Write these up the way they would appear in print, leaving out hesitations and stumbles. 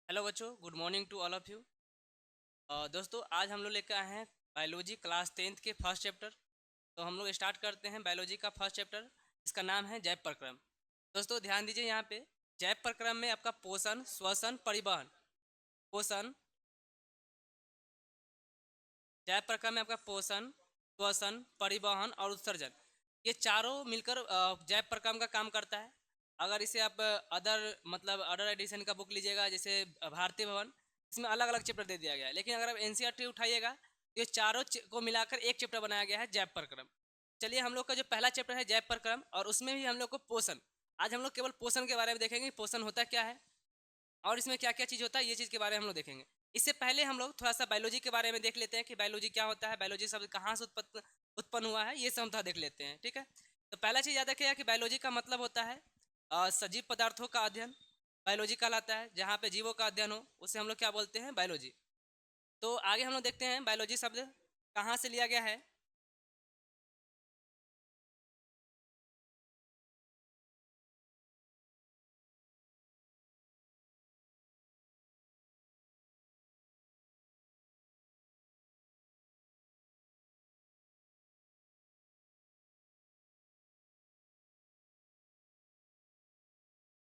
Hello बच्चों, good morning to all of you. दोस्तों, आज हम लोग लेकर आए हैं बायोलॉजी क्लास 10th के फर्स्ट चैप्टर। तो हम लोग स्टार्ट करते हैं बायोलॉजी का फर्स्ट चैप्टर। इसका नाम है जैव प्रक्रम। दोस्तों ध्यान दीजिए, यहाँ पे जैव प्रक्रम में आपका पोषण, श्वसन, परिवहन। पोषण, जैव प्रक्रम में आपका पोषण, श्वसन, परिवहन और उत्सर्जन, ये चारों मिलकर जैव प्रक्रम का काम करता है। अगर इसे आप अदर एडिशन का बुक लीजिएगा, जैसे भारतीय भवन, इसमें अलग अलग चैप्टर दे दिया गया है। लेकिन अगर आप एनसीईआरटी उठाइएगा तो ये चारों को मिलाकर एक चैप्टर बनाया गया है, जैव प्रक्रम। चलिए, हम लोग का जो पहला चैप्टर है जैव प्रक्रम, और उसमें भी हम लोग को पोषण। आज हम लोग केवल पोषण के बारे में देखेंगे, पोषण होता क्या है और इसमें क्या क्या चीज़ होता है, ये चीज़ के बारे में हम लोग देखेंगे। इससे पहले हम लोग थोड़ा सा बायोलॉजी के बारे में देख लेते हैं कि बायोलॉजी क्या होता है, बायोलॉजी शब्द कहाँ से उत्पन्न हुआ है, ये सब हम थोड़ा देख लेते हैं। ठीक है, तो पहला चीज़ याद रखिएगा कि बायोलॉजी का मतलब होता है सजीव पदार्थों का अध्ययन। बायोलॉजी कहलाता है जहाँ पे जीवों का अध्ययन हो, उसे हम लोग क्या बोलते हैं, बायोलॉजी। तो आगे हम लोग देखते हैं बायोलॉजी शब्द कहाँ से लिया गया है।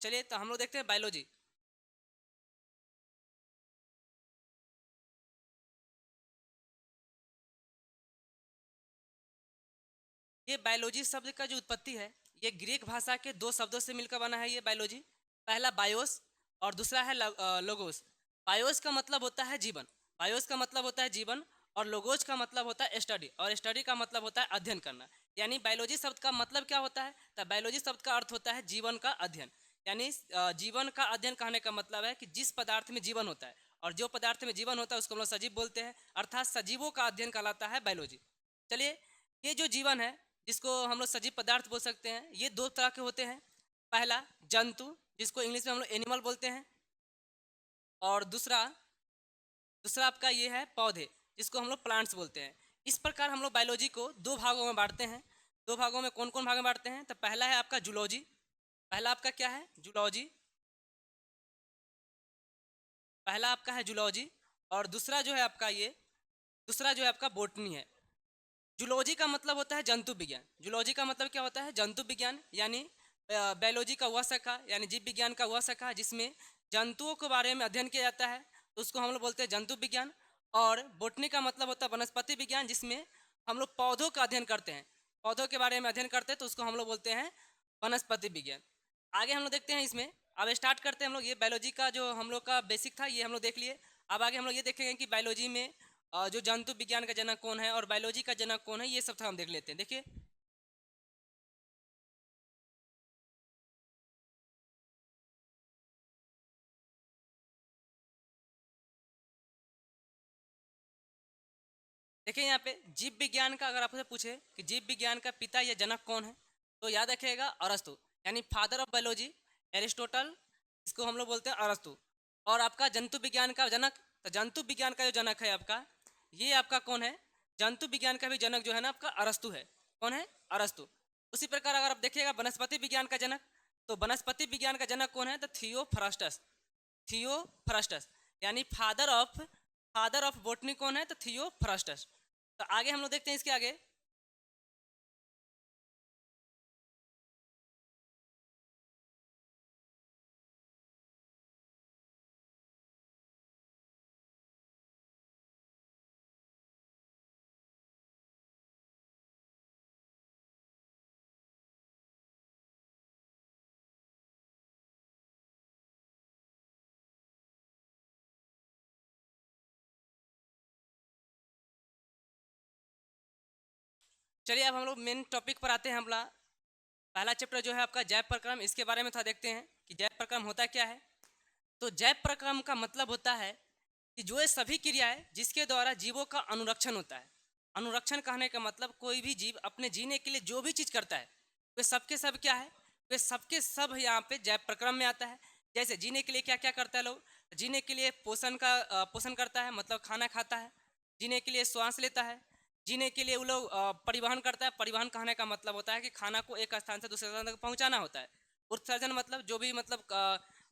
चलिए, तो हम लोग देखते हैं बायोलॉजी। ये बायोलॉजी शब्द का जो उत्पत्ति है, ये ग्रीक भाषा के दो शब्दों से मिलकर बना है ये बायोलॉजी। पहला बायोस और दूसरा है लोगोस। बायोस का मतलब होता है जीवन, बायोस का मतलब होता है जीवन, और लोगोस का मतलब होता है स्टडी, और स्टडी का मतलब होता है अध्ययन करना। यानी बायोलॉजी शब्द का मतलब क्या होता है, तो बायोलॉजी शब्द का अर्थ होता है जीवन का अध्ययन। यानी जीवन का अध्ययन कहने का मतलब है कि जिस पदार्थ में जीवन होता है, और जो पदार्थ में जीवन होता है उसको हम लोग सजीव बोलते हैं, अर्थात सजीवों का अध्ययन कहलाता है बायोलॉजी। चलिए, ये जो जीवन है, जिसको हम लोग सजीव पदार्थ बोल सकते हैं, ये दो तरह के होते हैं। पहला जंतु, जिसको इंग्लिश में हम लोग एनिमल बोलते हैं, और दूसरा दूसरा आपका ये है पौधे, जिसको हम लोग प्लांट्स बोलते हैं। इस प्रकार हम लोग बायोलॉजी को दो भागों में बांटते हैं। दो भागों में कौन कौन भाग में बांटते हैं, तो पहला है आपका जूलॉजी। पहला आपका क्या है, जूलॉजी। पहला आपका है जूलॉजी, और दूसरा जो है आपका ये दूसरा जो है आपका बोटनी है। जूलॉजी का मतलब होता है जंतु विज्ञान। जूलॉजी का मतलब क्या होता है, जंतु विज्ञान। यानी बायोलॉजी का वह शाखा, यानी जीव विज्ञान का वह शाखा जिसमें जंतुओं के बारे में अध्ययन किया जाता है, तो उसको हम लोग बोलते हैं जंतु विज्ञान। और बोटनी का मतलब होता है वनस्पति विज्ञान, जिसमें हम लोग पौधों का अध्ययन करते हैं, पौधों के बारे में अध्ययन करते हैं, तो उसको हम लोग बोलते हैं वनस्पति विज्ञान। आगे हम लोग देखते हैं इसमें। अब स्टार्ट करते हैं हम लोग। ये बायोलॉजी का जो हम लोग का बेसिक था, ये हम लोग देख लिए। अब आगे हम लोग ये देखेंगे कि बायोलॉजी में जो जंतु विज्ञान का जनक कौन है और बायोलॉजी का जनक कौन है, ये सब हम देख लेते हैं। देखिए, देखिए यहाँ पे जीव विज्ञान का अगर आपसे पूछे कि जीव विज्ञान का पिता या जनक कौन है, तो याद रखिएगा अरस्तु, यानी फादर ऑफ बायोलॉजी, एरिस्टोटल, इसको हम लोग बोलते हैं अरस्तु। और आपका जंतु विज्ञान का जनक, तो जंतु विज्ञान का जो जनक है आपका, ये आपका कौन है, जंतु विज्ञान का भी जनक जो है ना आपका अरस्तु है। कौन है, अरस्तु। उसी प्रकार अगर आप देखिएगा वनस्पति विज्ञान का जनक, तो वनस्पति विज्ञान का जनक कौन है, तो थियोफ्रास्टस। थियोफ्रास्टस, यानी फादर ऑफ बोटनी कौन है, तो थियोफ्रास्टस। तो आगे हम लोग देखते हैं इसके आगे। चलिए, अब हम लोग मेन टॉपिक पर आते हैं। हमारा पहला चैप्टर जो है आपका जैव प्रक्रम, इसके बारे में थोड़ा देखते हैं कि जैव प्रक्रम होता क्या है। तो जैव प्रक्रम का मतलब होता है कि जो ये सभी क्रियाएं जिसके द्वारा जीवों का अनुरक्षण होता है। अनुरक्षण कहने का मतलब कोई भी जीव अपने जीने के लिए जो भी चीज़ करता है, वे सबके सब क्या है, वे सबके सब यहाँ पे जैव प्रक्रम में आता है। जैसे जीने के लिए क्या क्या करता है लोग, जीने के लिए पोषण करता है, मतलब खाना खाता है। जीने के लिए श्वास लेता है। जीने के लिए वो लोग परिवहन करता है। परिवहन कहने का मतलब होता है कि खाना को एक स्थान से दूसरे स्थान तक पहुँचाना होता है। उत्सर्जन मतलब जो भी मतलब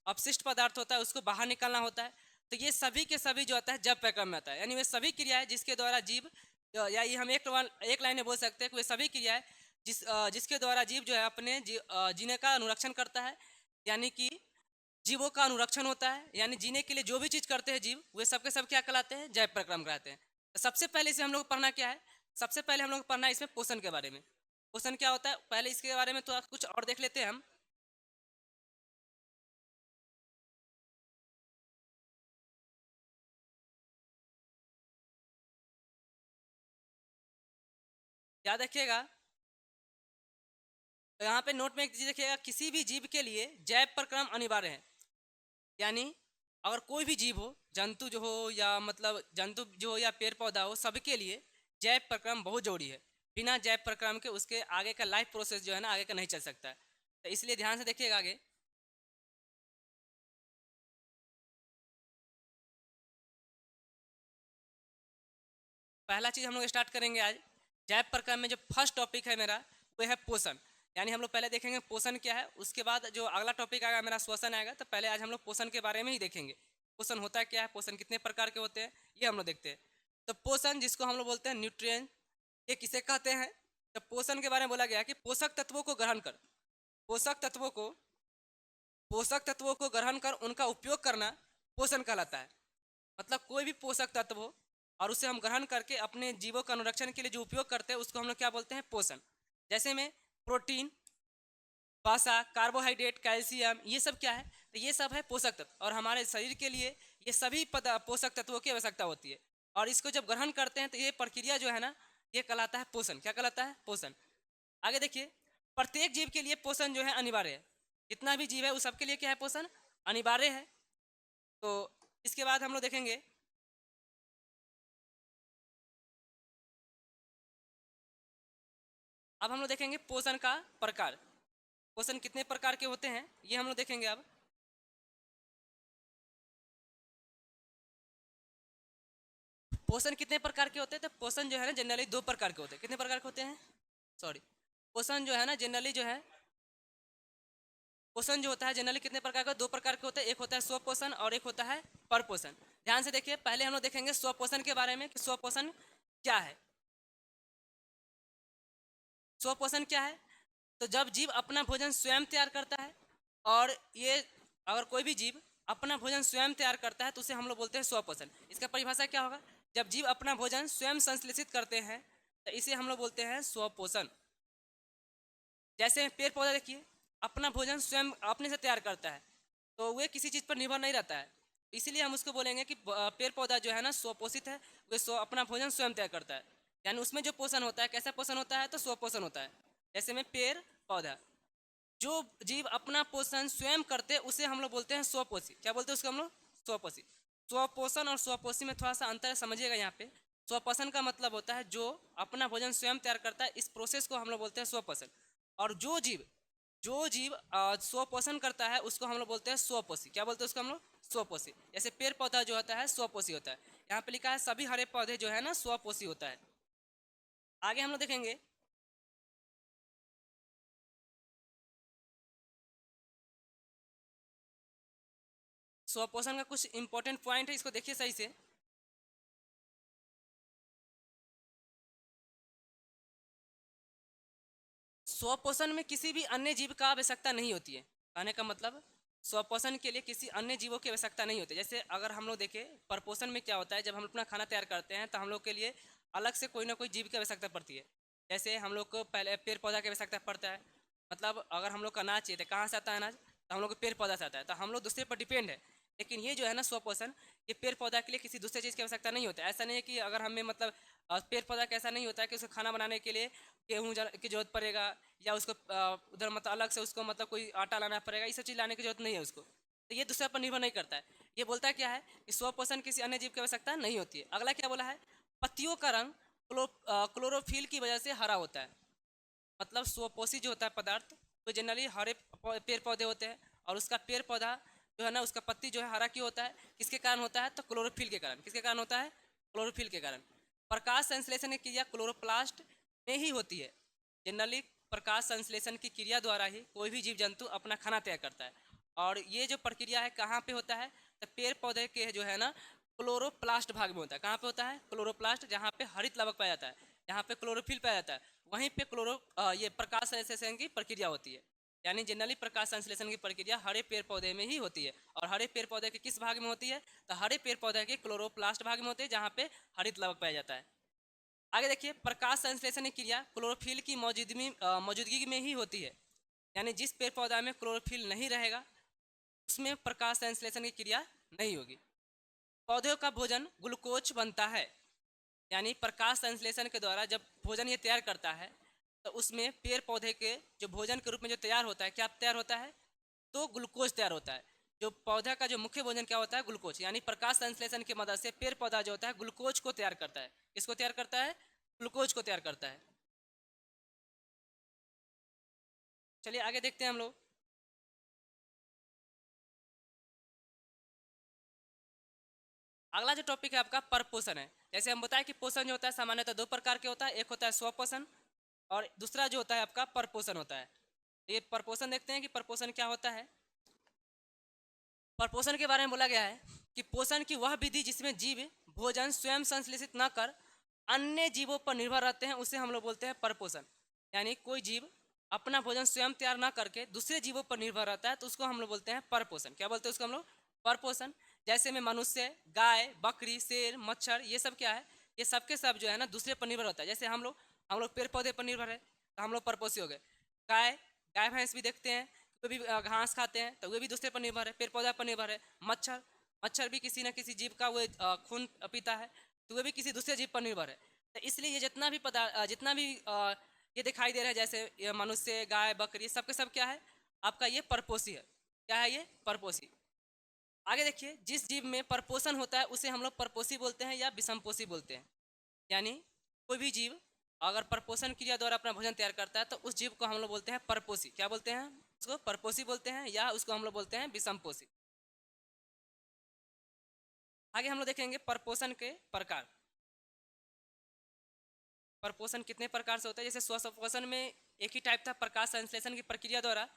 अपशिष्ट पदार्थ होता है उसको बाहर निकालना होता है। तो ये सभी के सभी जो होता है जब प्रक्रम में आता है, यानी वे सभी क्रिया है जिसके द्वारा जीव, या ये हम एक लाइन में बोल सकते हैं कि वे सभी क्रिया है जिसके द्वारा जीव जो है अपने जीने का अनुरक्षण करता है, यानी कि जीवों का अनुरक्षण होता है, यानी जीने के लिए जो भी चीज करते हैं जीव, वे सबके सब क्या कहलाते हैं, जैव प्रक्रम कहलाते हैं। तो सबसे पहले से हम लोग पढ़ना क्या है, सबसे पहले हम लोग पढ़ना है इसमें पोषण के बारे में। पोषण क्या होता है, पहले इसके बारे में तो कुछ और देख लेते हैं हम। याद रखिएगा, तो यहाँ पे नोट में एक चीज देखिएगा, किसी भी जीव के लिए जैव प्रक्रम अनिवार्य है, यानी अगर कोई भी जीव हो, जंतु जो हो या मतलब जंतु जो हो या पेड़ पौधा हो, सबके लिए जैव प्रक्रम बहुत जरूरी है। बिना जैव प्रक्रम के उसके आगे का लाइफ प्रोसेस जो है ना आगे का नहीं चल सकता है। तो इसलिए ध्यान से देखिएगा आगे। पहला चीज हम लोग स्टार्ट करेंगे आज जैव प्रक्रम में। जो फर्स्ट टॉपिक है मेरा वो है पोषण, यानी हम लोग पहले देखेंगे पोषण क्या है, उसके बाद जो अगला टॉपिक आएगा मेरा श्वसन आएगा। तो पहले आज हम लोग पोषण के बारे में ही देखेंगे, पोषण होता क्या है, पोषण कितने प्रकार के होते हैं, ये हम लोग देखते हैं। तो पोषण जिसको हम लोग बोलते हैं न्यूट्रिएंट, ये किसे कहते हैं। तो पोषण के बारे में बोला गया कि पोषक तत्वों को ग्रहण कर, पोषक तत्वों को पोषक तत्वों को ग्रहण कर उनका उपयोग करना पोषण कहलाता है। मतलब कोई भी पोषक तत्व हो और उसे हम ग्रहण करके अपने जीवों का अनुरक्षण के लिए जो उपयोग करते हैं उसको हम लोग क्या बोलते हैं, पोषण। जैसे में प्रोटीन, वसा, कार्बोहाइड्रेट, कैल्शियम, ये सब क्या है, तो ये सब है पोषक तत्व, और हमारे शरीर के लिए ये सभी पोषक तत्वों की आवश्यकता होती है। और इसको जब ग्रहण करते हैं तो ये प्रक्रिया जो है ना ये कहलाता है पोषण। क्या कहलाता है, पोषण। आगे देखिए, प्रत्येक जीव के लिए पोषण जो है अनिवार्य है। जितना भी जीव है उस सबके लिए क्या है, पोषण अनिवार्य है। तो इसके बाद हम लोग देखेंगे अब हम लोग देखेंगे पोषण का प्रकार। पोषण कितने प्रकार के होते हैं ये हम लोग देखेंगे अब। पोषण कितने प्रकार के होते हैं, तो पोषण जो है ना जनरली दो प्रकार के होते हैं। कितने प्रकार के होते हैं, सॉरी, पोषण जो है ना जनरली जो है, पोषण जो होता है जनरली कितने प्रकार का, दो प्रकार के होते हैं। एक होता है स्व पोषण और एक होता है पर पोषण। ध्यान से देखिए, पहले हम लोग देखेंगे स्व पोषण के बारे में कि स्व पोषण क्या है। स्व पोषण क्या है, तो जब जीव अपना भोजन स्वयं तैयार करता है, और ये अगर कोई भी जीव अपना भोजन स्वयं तैयार करता है तो उसे हम लोग बोलते हैं स्व पोषण। इसका परिभाषा क्या होगा, जब जीव अपना भोजन स्वयं संश्लेषित करते हैं तो इसे हम लोग बोलते हैं स्व पोषण। जैसे पेड़ पौधा देखिए, अपना भोजन स्वयं अपने से तैयार करता है, तो वे किसी चीज़ पर निर्भर नहीं रहता है, इसीलिए हम उसको बोलेंगे कि पेड़ पौधा जो है ना स्वपोषित है, वे अपना भोजन स्वयं तैयार करता है। यानी उसमें जो पोषण होता है, कैसा पोषण होता है, तो स्वपोषण होता है। जैसे में पेड़ पौधा, जो जीव अपना पोषण स्वयं करते उसे हम लोग बोलते हैं स्वपोषी। क्या बोलते हैं उसको हम लोग, स्वपोषी। स्वपोषण और स्वपोषी में थोड़ा सा अंतर समझिएगा यहाँ पे। स्वपोषण का मतलब होता है जो अपना भोजन स्वयं तैयार करता है, इस प्रोसेस को हम लोग बोलते हैं स्वपोषण। और जो जीव स्वपोषण करता है उसको हम लोग बोलते हैं स्वपोषी। क्या बोलते हैं उसको हम लोग, स्वपोषी। जैसे पेड़ पौधा जो होता है स्वपोषी होता है, यहाँ पे लिखा है सभी हरे पौधे जो है ना स्वपोषी होता है। आगे हम लोग देखेंगे स्वपोषण का कुछ इंपॉर्टेंट पॉइंट है, इसको देखिए सही से। स्वपोषण में किसी भी अन्य जीव का आवश्यकता नहीं होती है। कहने का मतलब, स्वपोषण के लिए किसी अन्य जीवों की आवश्यकता नहीं होती। जैसे अगर हम लोग देखें परपोषण में क्या होता है, जब हम अपना खाना तैयार करते हैं तो हम लोग के लिए अलग से कोई ना कोई जीव की आवश्यकता पड़ती है। जैसे हम लोग को पहले पेड़ पौधा की आवश्यकता पड़ता है, मतलब अगर हम लोग का अनाज चाहिए तो कहाँ से आता है अनाज, तो हम लोग को पेड़ पौधा से आता है, तो हम लोग दूसरे पर डिपेंड है। लेकिन ये जो है ना स्वपोषण, ये पेड़ पौधा के लिए किसी दूसरे चीज़ की आवश्यकता नहीं होता है। ऐसा नहीं है कि अगर हमें मतलब पेड़ पौधा का ऐसा नहीं होता है कि उसको खाना बनाने के लिए गेहूँ की जरूरत पड़ेगा, या उसको उधर मतलब अलग से उसको मतलब कोई आटा लाना पड़ेगा, ये सब चीज़ लाने की जरूरत नहीं है उसको। तो ये दूसरे पर निर्भर नहीं करता है। ये बोलता है क्या है कि स्वपोषण किसी अन्य जीव की आवश्यकता नहीं होती है। अगला क्या बोला है, पत्तियों का रंग क्लोरोफिल की वजह से हरा होता है। मतलब स्वपोषी जो होता है पदार्थ, तो जनरली हरे पेड़ पौधे होते हैं, और उसका पेड़ पौधा जो है ना उसका पत्ती जो है हरा क्यों होता है, किसके कारण होता है, तो क्लोरोफिल के कारण। किसके कारण होता है, क्लोरोफिल के कारण। प्रकाश संश्लेषण की क्रिया क्लोरोप्लास्ट में ही होती है। जनरली प्रकाश संश्लेषण की क्रिया द्वारा ही कोई भी जीव जंतु अपना खाना तैयार करता है। और ये जो प्रक्रिया है कहाँ पे होता है, पेड़ पौधे के जो है ना क्लोरोप्लास्ट भाग में होता है। कहाँ पे होता है? क्लोरोप्लास्ट, जहाँ पे हरित लवक पाया जाता है, जहाँ पे क्लोरोफिल पाया जाता है, वहीं पे ये प्रकाश संश्लेषण की प्रक्रिया होती है। यानी जनरली प्रकाश संश्लेषण की प्रक्रिया हरे पेड़ पौधे में ही होती है। और हरे पेड़ पौधे के किस भाग में होती है? तो हरे पेड़ पौधे के क्लोरोप्लास्ट भाग में होती है, जहाँ पे हरित लवक पाया जाता है। आगे देखिए, प्रकाश संश्लेषण की क्रिया क्लोरोफिल की मौजूदगी में ही होती है। यानी जिस पेड़ पौधा में क्लोरोफिल नहीं रहेगा उसमें प्रकाश संश्लेषण की क्रिया नहीं होगी। पौधों का भोजन ग्लूकोज बनता है। यानी प्रकाश संश्लेषण के द्वारा जब भोजन ये तैयार करता है तो उसमें पेड़ पौधे के जो भोजन के रूप में जो तैयार होता है, क्या तैयार होता है? तो ग्लूकोज तैयार होता है। जो पौधा का जो मुख्य भोजन क्या होता है? ग्लूकोज। यानी प्रकाश संश्लेषण की मदद से पेड़ पौधा जो होता है ग्लूकोज को तैयार करता है। किसको तैयार करता है? ग्लूकोज को तैयार करता है। चलिए आगे देखते हैं हम लोग। अगला जो टॉपिक है आपका परपोषण है। जैसे हम बताएं कि पोषण जो होता है सामान्यतः दो प्रकार के होता है, एक होता है स्वपोषण और दूसरा जो होता है आपका परपोषण होता है। ये परपोषण देखते हैं कि परपोषण क्या होता है। परपोषण के बारे में बोला गया है कि पोषण की वह विधि जिसमें जीव भोजन स्वयं संश्लेषित न कर अन्य जीवों पर निर्भर रहते हैं, उसे हम लोग बोलते हैं परपोषण। यानी कोई जीव अपना भोजन स्वयं तैयार ना करके दूसरे जीवों पर निर्भर रहता है तो उसको हम लोग बोलते हैं परपोषण। क्या बोलते हैं उसको हम लोग? परपोषण। जैसे में मनुष्य, गाय, बकरी, शेर, मच्छर, ये सब क्या है? ये सब के सब जो है ना दूसरे पर निर्भर होता है। जैसे हम लोग पेड़ पौधे पर निर्भर है तो हम लोग परपोषी हो गए। गाय गाय भैंस भी देखते हैं, वो भी घास खाते हैं तो वे भी दूसरे पर निर्भर है, पेड़ पौधा पर निर्भर है। मच्छर मच्छर भी किसी न किसी जीव का वो खून पीता है तो वे भी किसी दूसरे जीव पर निर्भर है। तो इसलिए ये जितना भी ये दिखाई दे रहा है, जैसे ये मनुष्य, गाय, बकरी, सब के सब क्या है? आपका ये परपोषी है। क्या है ये? परपोषी। आगे देखिए, जिस जीव में परपोषण होता है उसे हम लोग परपोषी बोलते हैं या विषमपोषी बोलते हैं। यानी कोई भी जीव अगर परपोषण क्रिया द्वारा अपना भोजन तैयार करता है तो उस जीव को हम लोग बोलते हैं परपोषी। क्या बोलते हैं? उसको परपोषी बोलते हैं या उसको हम लोग बोलते हैं विषमपोषी। आगे हम लोग देखेंगे परपोषण के प्रकार। परपोषण कितने प्रकार से होता है? जैसे स्वपोषण में एक ही टाइप था, प्रकाश संश्लेषण की प्रक्रिया द्वारा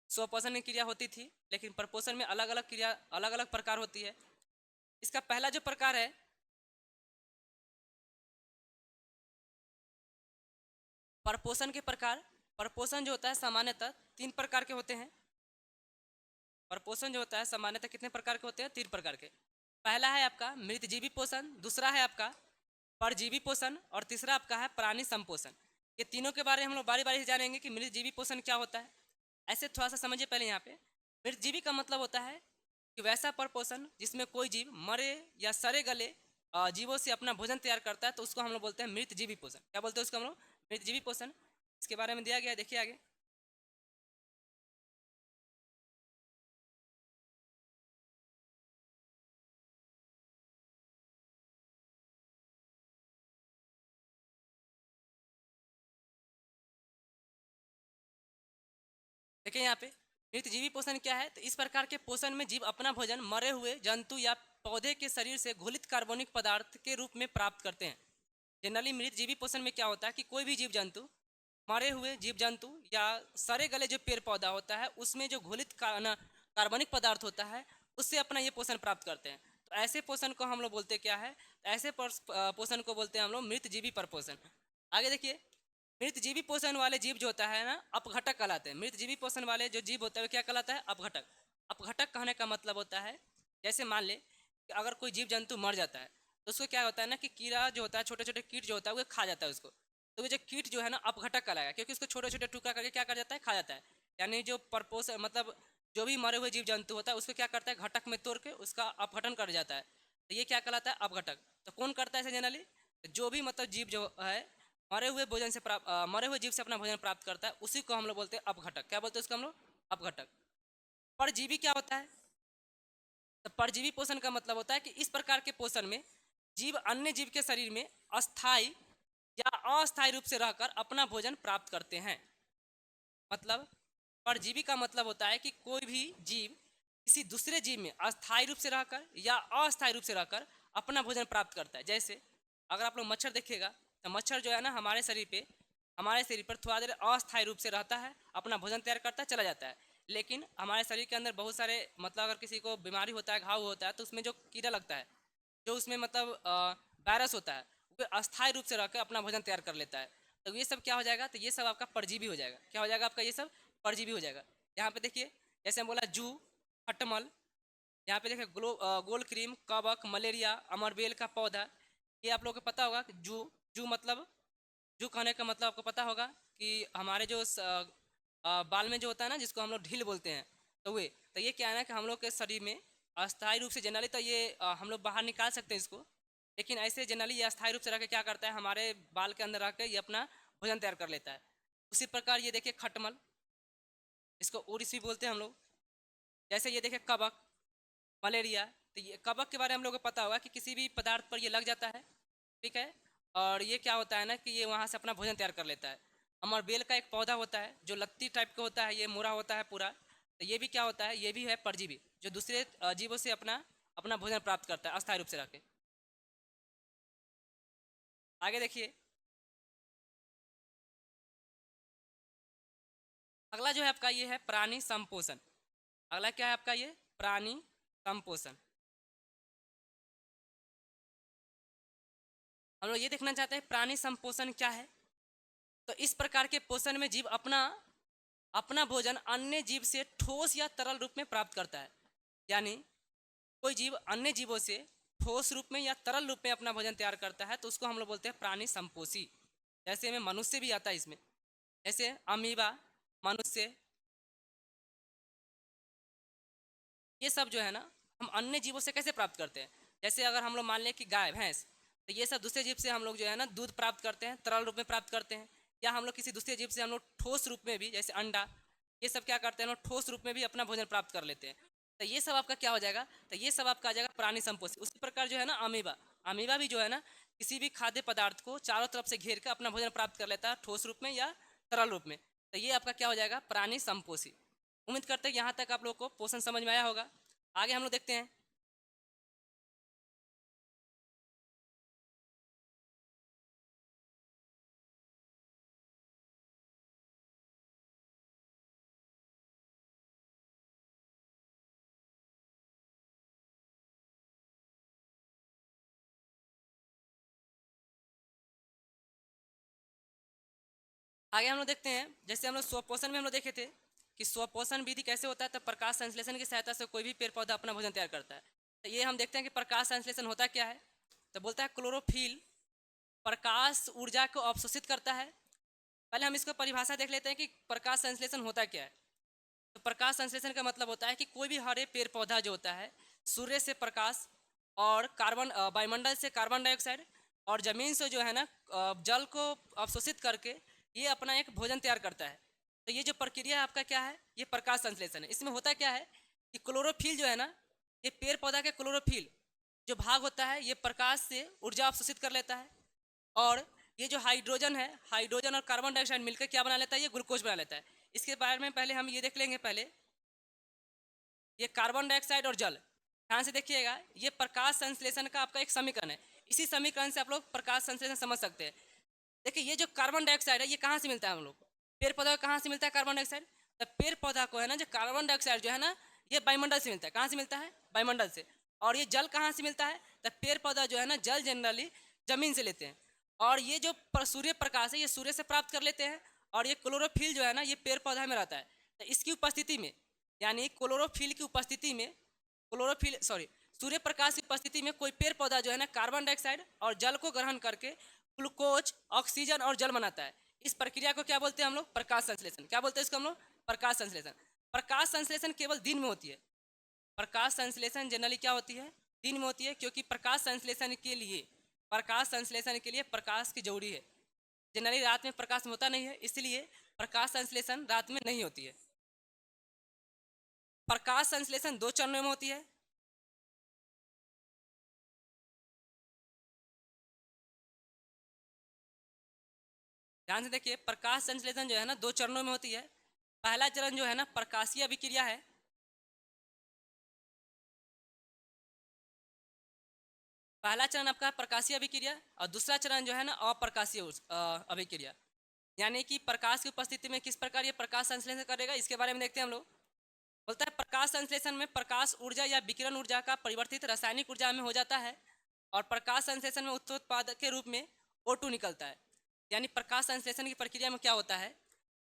स्वपोषण की क्रिया होती थी, लेकिन परपोषण में अलग अलग क्रिया, अलग अलग प्रकार होती है। इसका पहला जो प्रकार है परपोषण के प्रकार। परपोषण जो होता है सामान्यतः तीन प्रकार के होते हैं। परपोषण जो होता है सामान्यतः कितने प्रकार के होते हैं? तीन प्रकार के। पहला है आपका मृतजीवी पोषण, दूसरा है आपका परजीवी पोषण और तीसरा आपका है प्राणी संपोषण। ये तीनों के बारे में हम लोग बारी बारी से जानेंगे कि मृतजीवी पोषण क्या होता है। ऐसे थोड़ा सा समझिए पहले। यहाँ पे मृतजीवी का मतलब होता है कि वैसा परपोषण जिसमें कोई जीव मरे या सड़े गले जीवों से अपना भोजन तैयार करता है तो उसको हम लोग बोलते हैं मृतजीवी पोषण। क्या बोलते हैं उसको हम लोग? मृतजीवी पोषण। इसके बारे में दिया गया है, देखिए आगे। देखिए यहाँ पे मृतजीवी पोषण क्या है। तो इस प्रकार के पोषण में जीव अपना भोजन मरे हुए जंतु या पौधे के शरीर से घुलित कार्बनिक पदार्थ के रूप में प्राप्त करते हैं। जनरली मृतजीवी पोषण में क्या होता है कि कोई भी जीव जंतु, मरे हुए जीव जंतु या सड़े गले जो पेड़ पौधा होता है उसमें जो घुलित कार्बनिक पदार्थ होता है उससे अपना ये पोषण प्राप्त करते हैं। तो ऐसे पोषण को हम लोग बोलते क्या है? तो ऐसे पोषण को बोलते हैं हम लोग मृतजीवी परपोषण। आगे देखिए, मृतजीवी पोषण वाले जीव जो होता है ना अपघटक कहलाते हैं। मृतजीवी पोषण वाले जो जीव होता है वो क्या कहलाता है? अपघटक। अपघटक कहने का मतलब होता है, जैसे मान ले कि अगर कोई जीव जंतु मर जाता है तो उसको क्या होता है ना कि कीड़ा जो होता है, छोटे छोटे कीट जो होता है वो खा जाता है उसको। तो वो जो कीट जो है ना अपघटक कहलाएगा, क्योंकि उसको छोटे छोटे टुकड़ा करके क्या कर जाता है? खा जाता है। यानी जो परपोष मतलब जो भी मरे हुए जीव जंतु होता है उसको क्या करता है? घटक में तोड़ के उसका अपघटन कर जाता है। तो ये क्या कहलाता है? अपघटक। तो कौन करता है ऐसे जनरली? जो भी मतलब जीव जो है मरे हुए जीव से अपना भोजन प्राप्त करता है उसी को हम लोग बोलते हैं अपघटक। क्या बोलते हैं उसको हम लोग? अपघटक। परजीवी क्या होता है? तो परजीवी पोषण का मतलब होता है कि इस प्रकार के पोषण में जीव अन्य जीव के शरीर में अस्थाई या अस्थायी रूप से रहकर अपना भोजन प्राप्त करते हैं। मतलब परजीवी का मतलब होता है कि कोई भी जीव किसी दूसरे जीव में अस्थायी रूप से रहकर या अस्थायी रूप से रहकर अपना भोजन प्राप्त करता है। जैसे अगर आप लोग मच्छर देखिएगा तो मच्छर जो है ना हमारे शरीर पर थोड़ा देर अस्थायी रूप से रहता है, अपना भोजन तैयार करता है, चला जाता है। लेकिन हमारे शरीर के अंदर बहुत सारे मतलब अगर किसी को बीमारी होता है, घाव होता है, तो उसमें जो कीड़ा लगता है, जो उसमें मतलब वायरस होता है, वो अस्थायी रूप से रहकर अपना भोजन तैयार कर लेता है। तो ये सब क्या हो जाएगा, तो ये सब आपका परजीवी हो जाएगा। क्या हो जाएगा आपका, ये सब परजीवी हो जाएगा। यहाँ पे देखिए, जैसे हम बोला जू, खटमल, यहाँ पे देखिए गोल क्रीम, कवक, मलेरिया, अमरबेल का पौधा। ये आप लोगों को पता होगा कि जू, जू मतलब, जू कहने का मतलब आपको पता होगा कि हमारे जो बाल में जो होता है ना, जिसको हम लोग ढील बोलते हैं, तो वे, तो ये क्या है ना कि हम लोग के शरीर में अस्थायी रूप से जनरली तो ये हम लोग बाहर निकाल सकते हैं इसको, लेकिन ऐसे जनरली ये अस्थायी रूप से रह के क्या करता है, हमारे बाल के अंदर रह के ये अपना भोजन तैयार कर लेता है। उसी प्रकार ये देखिए खटमल, इसको ओडिसी बोलते हैं हम लोग। जैसे ये देखिए कवक, मलेरिया, तो ये कवक के बारे में हम लोग को पता होगा कि किसी भी पदार्थ पर ये लग जाता है, ठीक है, और ये क्या होता है ना कि ये वहाँ से अपना भोजन तैयार कर लेता है। अमरबेल का एक पौधा होता है जो लत्ती टाइप का होता है, ये मोरा होता है पूरा, तो ये भी क्या होता है, ये भी है परजीवी, जो दूसरे जीवों से अपना अपना भोजन प्राप्त करता है अस्थायी रूप से रह के। आगे देखिए, अगला जो है आपका ये है प्राणी संपोषण। अगला क्या है आपका, ये प्राणी संपोषण। हम लोग ये देखना चाहते हैं प्राणी संपोषण क्या है। तो इस प्रकार के पोषण में जीव अपना अपना भोजन अन्य जीव से ठोस या तरल रूप में प्राप्त करता है। यानी कोई जीव अन्य जीवों से ठोस रूप में या तरल रूप में अपना भोजन तैयार करता है, तो उसको हम लोग बोलते हैं प्राणी संपोषी। जैसे में मनुष्य भी आता है इसमें, जैसे अमीबा, मनुष्य, ये सब जो है ना, हम अन्य जीवों से कैसे प्राप्त करते हैं। जैसे अगर हम लोग मान लें कि गाय, भैंस, तो ये सब दूसरे जीव से हम लोग जो है ना दूध प्राप्त करते हैं, तरल रूप में प्राप्त करते हैं। या हम लोग किसी दूसरे जीव से हम लोग ठोस रूप में भी, जैसे अंडा, ये सब क्या करते हैं, हम लोग ठोस रूप में भी अपना भोजन प्राप्त कर लेते हैं। तो ये सब आपका क्या हो जाएगा, तो ये सब आपका आ जाएगा प्राणी संपोषी। उसी प्रकार जो है ना अमीबा, अमीबा भी जो है ना किसी भी खाद्य पदार्थ को चारों तरफ से घेर कर अपना भोजन प्राप्त कर लेता है, ठोस रूप में या तरल रूप में। तो ये आपका क्या हो जाएगा, प्राणी संपोषी। उम्मीद करते हैं यहाँ तक आप लोग को पोषण समझ में आया होगा। आगे हम लोग देखते हैं। आगे हम लोग देखते हैं, जैसे हम लोग स्वपोषण में हम लोग देखे थे कि स्वपोषण विधि कैसे होता है। तो प्रकाश संश्लेषण की सहायता से कोई भी पेड़ पौधा अपना भोजन तैयार करता है। तो ये हम देखते हैं कि प्रकाश संश्लेषण होता क्या है। तो बोलता है क्लोरोफिल प्रकाश ऊर्जा को अवशोषित करता है। पहले हम इसको परिभाषा देख लेते हैं कि प्रकाश संश्लेषण होता क्या है। तो प्रकाश संश्लेषण का मतलब होता है कि कोई भी हरे पेड़ पौधा जो होता है, सूर्य से प्रकाश और कार्बन वायुमंडल से कार्बन डाइऑक्साइड और जमीन से जो है ना जल को अवशोषित करके ये अपना एक भोजन तैयार करता है। तो ये जो प्रक्रिया आपका क्या है, ये प्रकाश संश्लेषण है। इसमें होता क्या है कि क्लोरोफिल जो है ना, ये पेड़ पौधा के क्लोरोफिल जो भाग होता है, ये प्रकाश से ऊर्जा अवशोषित कर लेता है। और ये जो हाइड्रोजन है, हाइड्रोजन और कार्बन डाइऑक्साइड मिलकर क्या बना लेता है, ये ग्लूकोज बना लेता है। इसके बारे में पहले हम ये देख लेंगे। पहले ये कार्बन डाइऑक्साइड और जल, ध्यान से देखिएगा, ये प्रकाश संश्लेषण का आपका एक समीकरण है। इसी समीकरण से आप लोग प्रकाश संश्लेषण समझ सकते हैं। देखिए ये जो कार्बन डाइऑक्साइड है, ये कहाँ से मिलता है हम लोग को, पेड़ पौधा को कहाँ से मिलता है कार्बन डाइऑक्साइड। तो पेड़ पौधा को है ना जो कार्बन डाइऑक्साइड जो है ना, ये वायुमंडल से मिलता है। कहाँ से मिलता है, वायुमंडल से। और ये जल कहाँ से मिलता है, तो पेड़ पौधा जो है ना जल जनरली जमीन से लेते हैं। और ये जो सूर्य प्रकाश है, ये सूर्य से प्राप्त कर लेते हैं। और ये क्लोरोफिल जो है ना, ये पेड़ पौधा में रहता है। तो इसकी उपस्थिति में, यानी क्लोरोफिल की उपस्थिति में, क्लोरोफिल सॉरी सूर्य प्रकाश की उपस्थिति में कोई पेड़ पौधा जो है ना कार्बन डाइऑक्साइड और जल को ग्रहण करके ग्लूकोज, ऑक्सीजन और जल बनाता है। इस प्रक्रिया को क्या बोलते हैं हम लोग, प्रकाश संश्लेषण। क्या बोलते हैं इसको हम लोग, प्रकाश संश्लेषण। प्रकाश संश्लेषण केवल दिन में होती है। प्रकाश संश्लेषण जनरली क्या होती है, दिन में होती है, क्योंकि प्रकाश संश्लेषण के लिए प्रकाश की जरूरी है। जनरली रात में प्रकाश होता नहीं है, इसलिए प्रकाश संश्लेषण रात में नहीं होती है। प्रकाश संश्लेषण 2 चरणों में होती है। ध्यान से देखिए, प्रकाश संश्लेषण जो है ना 2 चरणों में होती है। पहला चरण जो है ना प्रकाशीय अभिक्रिया है। पहला चरण आपका प्रकाशीय अभिक्रिया, और दूसरा चरण जो है ना अप्रकाशीय अभिक्रिया। यानी कि प्रकाश की उपस्थिति में किस प्रकार ये प्रकाश संश्लेषण करेगा, इसके बारे में देखते हैं हम लोग। बोलता है प्रकाश संश्लेषण में प्रकाश ऊर्जा या विकिरण ऊर्जा का परिवर्तित रासायनिक ऊर्जा में हो जाता है और प्रकाश संश्लेषण में उत्पाद के रूप में O2 निकलता है। यानी प्रकाश संश्लेषण की प्रक्रिया में क्या होता है,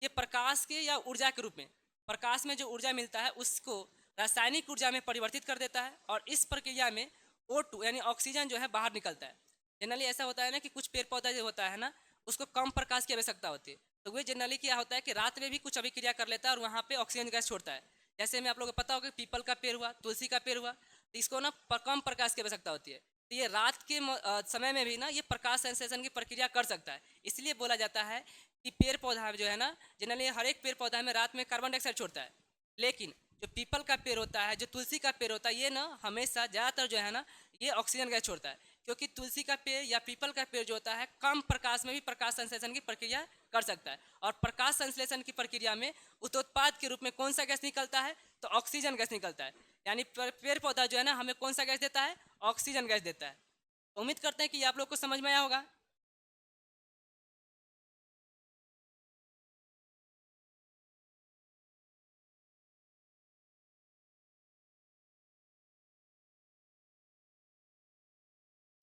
ये प्रकाश के या ऊर्जा के रूप में, प्रकाश में जो ऊर्जा मिलता है उसको रासायनिक ऊर्जा में परिवर्तित कर देता है और इस प्रक्रिया में O2 यानी ऑक्सीजन जो है बाहर निकलता है। जनरली ऐसा होता है ना कि कुछ पेड़ पौधा जो होता है ना उसको कम प्रकाश की आवश्यकता होती है, तो वे जनरली क्या होता है कि रात में भी कुछ अभिक्रिया कर लेता है और वहाँ पे ऑक्सीजन गैस छोड़ता है। जैसे में आप लोगों को पता होगा पीपल का पेड़ हुआ, तुलसी का पेड़ हुआ, तो इसको ना कम प्रकाश की आवश्यकता होती है, तो ये रात के समय में भी ना ये प्रकाश संश्लेषण की प्रक्रिया कर सकता है। इसलिए बोला जाता है कि पेड़ पौधा जो है ना जनरली हर एक पेड़ पौधा में रात में कार्बन डाइऑक्साइड छोड़ता है, लेकिन जो पीपल का पेड़ होता है, जो तुलसी का पेड़ होता है, ये ना हमेशा ज़्यादातर जो है ना ये ऑक्सीजन गैस छोड़ता है, क्योंकि तुलसी का पेड़ या पीपल का पेड़ जो होता है कम प्रकाश में भी प्रकाश संश्लेषण की प्रक्रिया कर सकता है। और प्रकाश संश्लेषण की प्रक्रिया में उत्पाद के रूप में कौन सा गैस निकलता है, तो ऑक्सीजन गैस निकलता है। यानी पेड़ पौधा जो है ना हमें कौन सा गैस देता है, ऑक्सीजन गैस देता है। उम्मीद करते हैं कि आप लोग को समझ में आया होगा।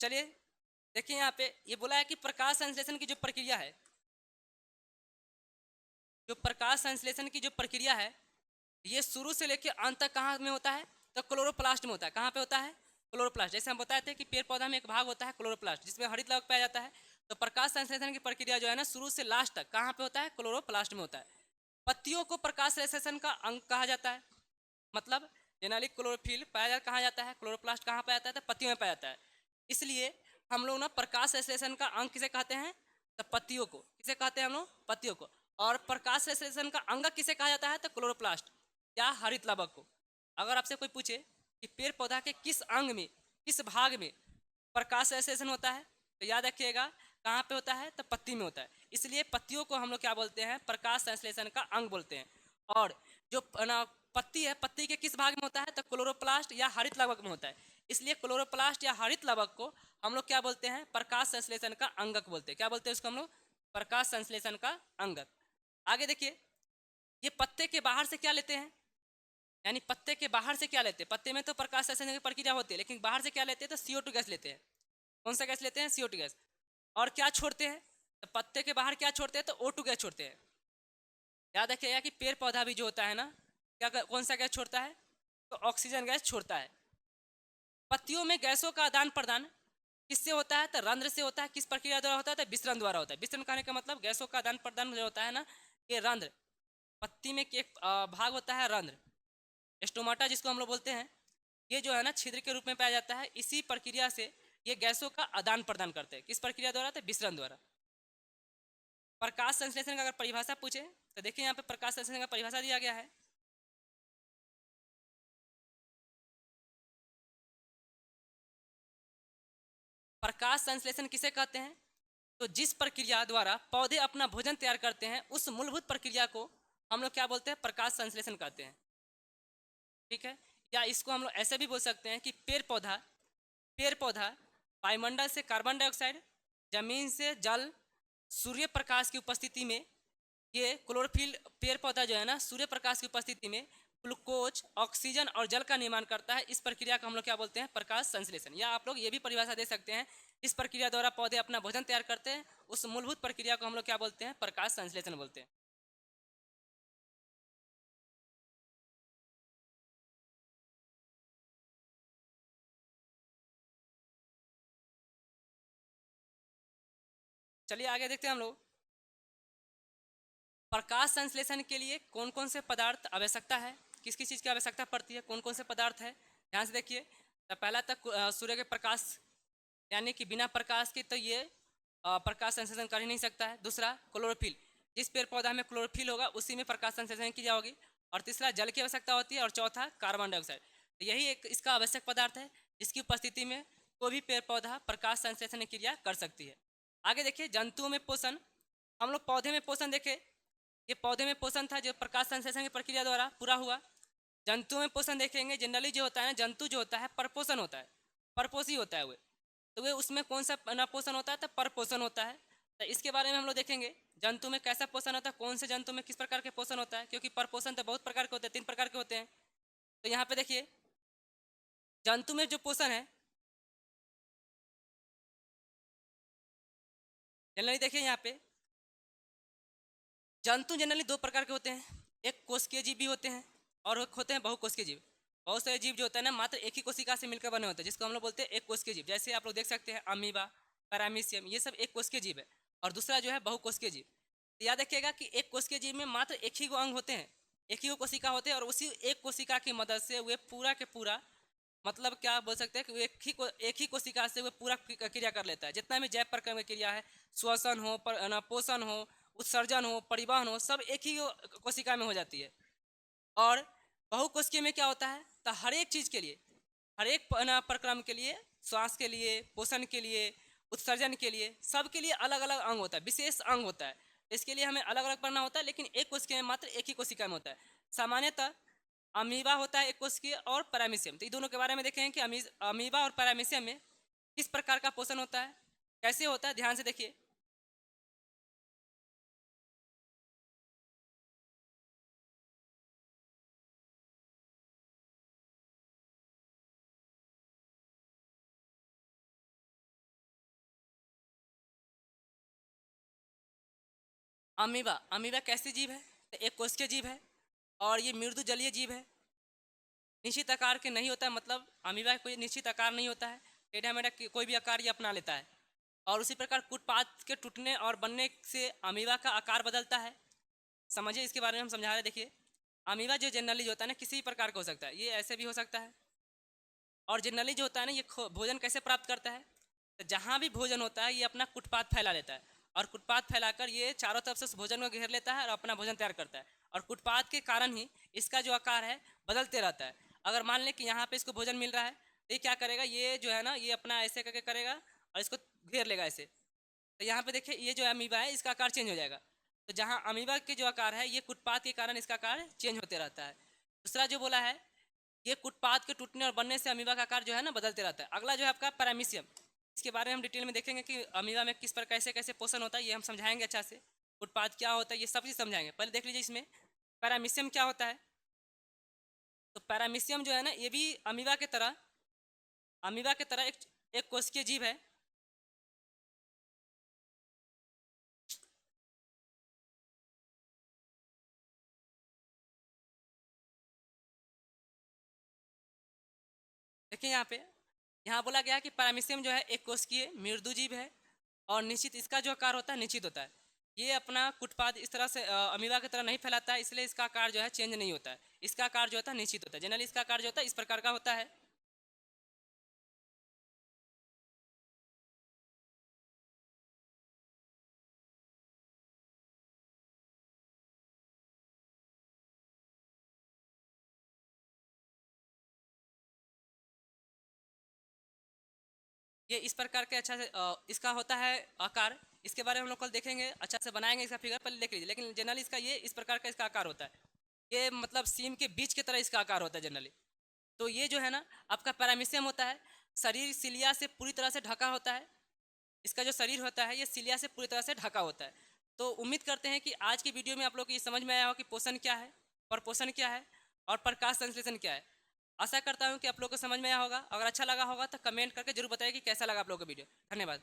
चलिए देखिए यहाँ पे ये बोला है कि प्रकाश संश्लेषण की जो प्रक्रिया है, जो प्रकाश संश्लेषण की जो प्रक्रिया है ये शुरू से लेकर अंत तक कहाँ में होता है, तो क्लोरोप्लास्ट में होता है। कहाँ पे होता है, क्लोरोप्लास्ट। जैसे हम बताए थे कि पेड़ पौधा में एक भाग होता है क्लोरोप्लास्ट जिसमें हरित लवक पाया जाता है, तो प्रकाश संश्लेषण की प्रक्रिया जो है ना शुरू से लास्ट तक कहाँ पे होता है, क्लोरोप्लास्ट में होता है। पत्तियों को प्रकाश संश्लेषण का अंग कहा जाता है, मतलब जनरली क्लोरोफिल पाया जाता कहाँ जाता है, क्लोरोप्लास्ट कहाँ पाया जाता है, तो पत्तियों में पाया जाता है। इसलिए हम लोग ना प्रकाश संश्लेषण का अंग किसे कहते हैं, तो पत्तियों को। किसे कहते हैं हम लोग, पत्तियों को। और प्रकाश संश्लेषण का अंग किसे कहा जाता है, तो क्लोरोप्लास्ट या हरित लवक को। अगर आपसे कोई पूछे कि पेड़ पौधा के किस अंग में, किस भाग में प्रकाश संश्लेषण होता है, तो याद रखिएगा कहाँ पे होता है, तो पत्ती में होता है। इसलिए पत्तियों को हम लोग क्या बोलते हैं, प्रकाश संश्लेषण का अंग बोलते हैं। और जो पत्ती है, पत्ती के किस भाग में होता है, तो क्लोरोप्लास्ट या हरित लवक में होता है। इसलिए क्लोरोप्लास्ट या हरित लवक को हम लोग क्या बोलते हैं, प्रकाश संश्लेषण का अंगक बोलते हैं। क्या बोलते हैं उसको हम लोग, प्रकाश संश्लेषण का अंगक। आगे देखिए, ये पत्ते के बाहर से क्या लेते हैं, यानी पत्ते के बाहर से क्या लेते हैं, पत्ते में तो प्रकाश संश्लेषण की प्रक्रिया होती है, लेकिन बाहर से क्या लेते हैं, तो CO2 गैस लेते हैं। कौन सा गैस लेते हैं, CO2 गैस। और क्या छोड़ते हैं, तो पत्ते के बाहर क्या छोड़ते हैं, तो O2 गैस छोड़ते हैं। याद रखिएगा कि पेड़ पौधा भी जो होता है ना क्या कौन सा गैस छोड़ता है, तो ऑक्सीजन गैस छोड़ता है। पत्तियों में गैसों का आदान प्रदान किससे होता है, तो रंध्र से होता है। किस प्रक्रिया द्वारा होता है, तो विसरण द्वारा होता है। विसरण कहने का मतलब गैसों का आदान प्रदान जो होता है ना, ये रंध्र, पत्ती में एक भाग होता है रंध्र, स्टोमाटा जिसको हम लोग बोलते हैं, ये जो है ना छिद्र के रूप में पाया जाता है। इसी प्रक्रिया से ये गैसों का आदान प्रदान करते हैं। किस प्रक्रिया द्वारा, तो विसरण द्वारा। प्रकाश संश्लेषण का अगर परिभाषा पूछे तो देखिए यहाँ पे प्रकाश संश्लेषण का परिभाषा दिया गया है। प्रकाश संश्लेषण किसे कहते हैं, तो जिस प्रक्रिया द्वारा पौधे अपना भोजन तैयार करते हैं उस मूलभूत प्रक्रिया को हम लोग क्या बोलते हैं, प्रकाश संश्लेषण कहते हैं। ठीक है, या इसको हम लोग ऐसे भी बोल सकते हैं कि पेड़ पौधा वायुमंडल से कार्बन डाइऑक्साइड, जमीन से जल, सूर्य प्रकाश की उपस्थिति में, ये क्लोरोफिल पेड़ पौधा जो है ना सूर्य प्रकाश की उपस्थिति में ग्लूकोज, ऑक्सीजन और जल का निर्माण करता है। इस प्रक्रिया को हम लोग क्या बोलते हैं, प्रकाश संश्लेषण। या आप लोग ये भी परिभाषा दे सकते हैं, इस प्रक्रिया द्वारा पौधे अपना भोजन तैयार करते हैं उस मूलभूत प्रक्रिया को हम लोग क्या बोलते हैं, प्रकाश संश्लेषण बोलते हैं। चलिए आगे देखते हैं हम लोग, प्रकाश संश्लेषण के लिए कौन कौन से पदार्थ आवश्यकता है, किस किस चीज़ की आवश्यकता पड़ती है, कौन कौन से पदार्थ है, ध्यान से देखिए। तो पहला तक सूर्य के प्रकाश, यानी कि बिना प्रकाश के तो ये प्रकाश संश्लेषण कर ही नहीं सकता है। दूसरा क्लोरोफिल, जिस पेड़ पौधा में क्लोरोफिल होगा उसी में प्रकाश संश्लेषण की जाएगी। और तीसरा जल की आवश्यकता होती है। और चौथा कार्बन डाइऑक्साइड। तो यही एक इसका आवश्यक पदार्थ है जिसकी उपस्थिति में कोई भी पेड़ पौधा प्रकाश संश्लेषण की क्रिया कर सकती है। आगे देखिए, जंतुओं में पोषण, हम लोग पौधे में पोषण देखे, ये पौधे में पोषण था जो प्रकाश संश्लेषण की प्रक्रिया द्वारा पूरा हुआ। जंतुओं में पोषण देखेंगे, जनरली जो होता है ना जंतु जो होता है परपोषण होता है, परपोषी होता है वो, तो वे उसमें कौन सा पोषण होता है, तो परपोषण होता है। तो इसके बारे में हम लोग देखेंगे जंतु में कैसा पोषण होता है, कौन से जंतु में किस प्रकार के पोषण होता है, क्योंकि परपोषण तो बहुत प्रकार के होते हैं, 3 प्रकार के होते हैं। तो यहाँ पे देखिए जंतु में जो पोषण है, जनरली देखिए यहाँ पे जंतु जनरली दो प्रकार के होते हैं, एक कोशिकीय जीव भी होते हैं और एक होते हैं बहुकोशिकीय जीव। बहुत सारे जीव जो होते हैं ना मात्र एक ही कोशिका से मिलकर बने होते हैं, जिसको हम लोग बोलते हैं एक कोशिकीय जीव। जैसे आप लोग देख सकते हैं अमीबा, पैरामीशियम, ये सब एक कोशिकीय जीव है। और दूसरा जो है बहुकोशिकीय जीव। तो याद रखिएगा कि एक कोशिकीय जीव में मात्र एक ही अंग होते हैं, एक ही कोशिका होते हैं, और उसी एक कोशिका की मदद से वे पूरा के पूरा, मतलब क्या बोल सकते हैं कि एक ही कोशिका से वो पूरा क्रिया कर लेता है। जितना भी जैव प्रक्रम की क्रिया है, श्वसन हो, पोषण हो, उत्सर्जन हो, परिवहन हो, सब एक ही कोशिका में हो जाती है। और बहुकोशिकीय में क्या होता है, तो हर एक चीज़ के लिए, हर एक प्रक्रम के लिए, श्वास के लिए, पोषण के लिए, उत्सर्जन के लिए, सब के लिए अलग अलग अंग होता है, विशेष अंग होता है। इसके लिए हमें अलग अलग पढ़ना होता है, लेकिन एक कोशिका में मात्र एक ही कोशिका में होता है। सामान्यतः अमीबा होता है एक कोशिकीय और पैरामीशियम। तो ये दोनों के बारे में देखें कि अमीबा और पैरामीशियम में किस प्रकार का पोषण होता है, कैसे होता है, ध्यान से देखिए। अमीबा, अमीबा कैसी जीव है, तो एक कोशिकीय जीव है और ये मृदु जलीय जीव है। निश्चित आकार के नहीं होता है, मतलब अमीबा कोई निश्चित आकार नहीं होता है, टेढ़ा मेढ़ा कोई भी आकार ये अपना लेता है। और उसी प्रकार कुटपाथ के टूटने और बनने से अमीबा का आकार बदलता है। समझिए, इसके बारे में हम समझा रहे हैं। देखिए अमीबा जो जनरली होता है ना, किसी भी प्रकार का हो सकता है, ये ऐसे भी हो सकता है। और जनरली जो होता है ना, ये भोजन कैसे प्राप्त करता है, तो जहाँ भी भोजन होता है ये अपना कुटपाथ फैला लेता है, और कुटपाथ फैलाकर ये चारों तरफ से उस भोजन को घेर लेता है और अपना भोजन तैयार करता है। और कुटपाथ के कारण ही इसका जो आकार है बदलते रहता है। अगर मान लें कि यहाँ पे इसको भोजन मिल रहा है, तो ये क्या करेगा, ये जो है ना, ये अपना ऐसे करके करेगा और इसको घेर लेगा ऐसे। तो यहाँ पे देखिए ये जो अमीबा है इसका आकार चेंज हो जाएगा। तो जहाँ अमीबा के जो आकार है, ये कुटपाथ के कारण इसका आकार चेंज होते रहता है। दूसरा जो बोला है, ये कुटपाथ के टूटने और बनने से अमीबा का आकार जो है ना बदलते रहता है। अगला जो है आपका पैरामीशियम, इसके बारे में हम डिटेल में देखेंगे कि अमीबा में किस पर कैसे कैसे पोषण होता है, ये हम समझाएंगे अच्छा से। कुटपाथ क्या होता है ये सब चीज़ समझाएंगे। पहले देख लीजिए इसमें पैरामीशियम क्या होता है। तो पैरामीशियम जो है ना, ये भी अमीबा के तरह एक कोशिकीय जीव है। देखिए यहाँ बोला गया है कि पैरामीशियम जो है एक कोशिकीय मृदु जीव है और निश्चित इसका जो आकार होता है निश्चित होता है। ये अपना कुटपाथ इस तरह से अमीबा की तरह नहीं फैलाता है, इसलिए इसका आकार जो है चेंज नहीं होता है। इसका आकार जो होता है निश्चित होता है। जनरली इसका आकार जो होता है इस प्रकार का होता है। ये इस प्रकार के अच्छा से इसका होता है आकार। इसके बारे में हम लोग कल देखेंगे, अच्छा से बनाएंगे इसका फिगर, पहले देख लीजिए। लेकिन जनरली इसका ये इस प्रकार का इसका आकार होता है। ये मतलब सीम के बीच की तरह इसका आकार होता है जनरली। तो ये जो है ना आपका पैरामीशियम होता है, शरीर सिलिया से पूरी तरह से ढका होता है। इसका जो शरीर होता है ये सिलिया से पूरी तरह से ढका होता है। तो उम्मीद करते हैं कि आज की वीडियो में आप लोग को ये समझ में आया हो कि पोषण क्या है, परपोषण क्या है और प्रकाश संश्लेषण क्या है। आशा करता हूँ कि आप लोग को समझ में आया होगा। अगर अच्छा लगा होगा तो कमेंट करके जरूर बताइए कि कैसा लगा आप लोग को वीडियो। धन्यवाद।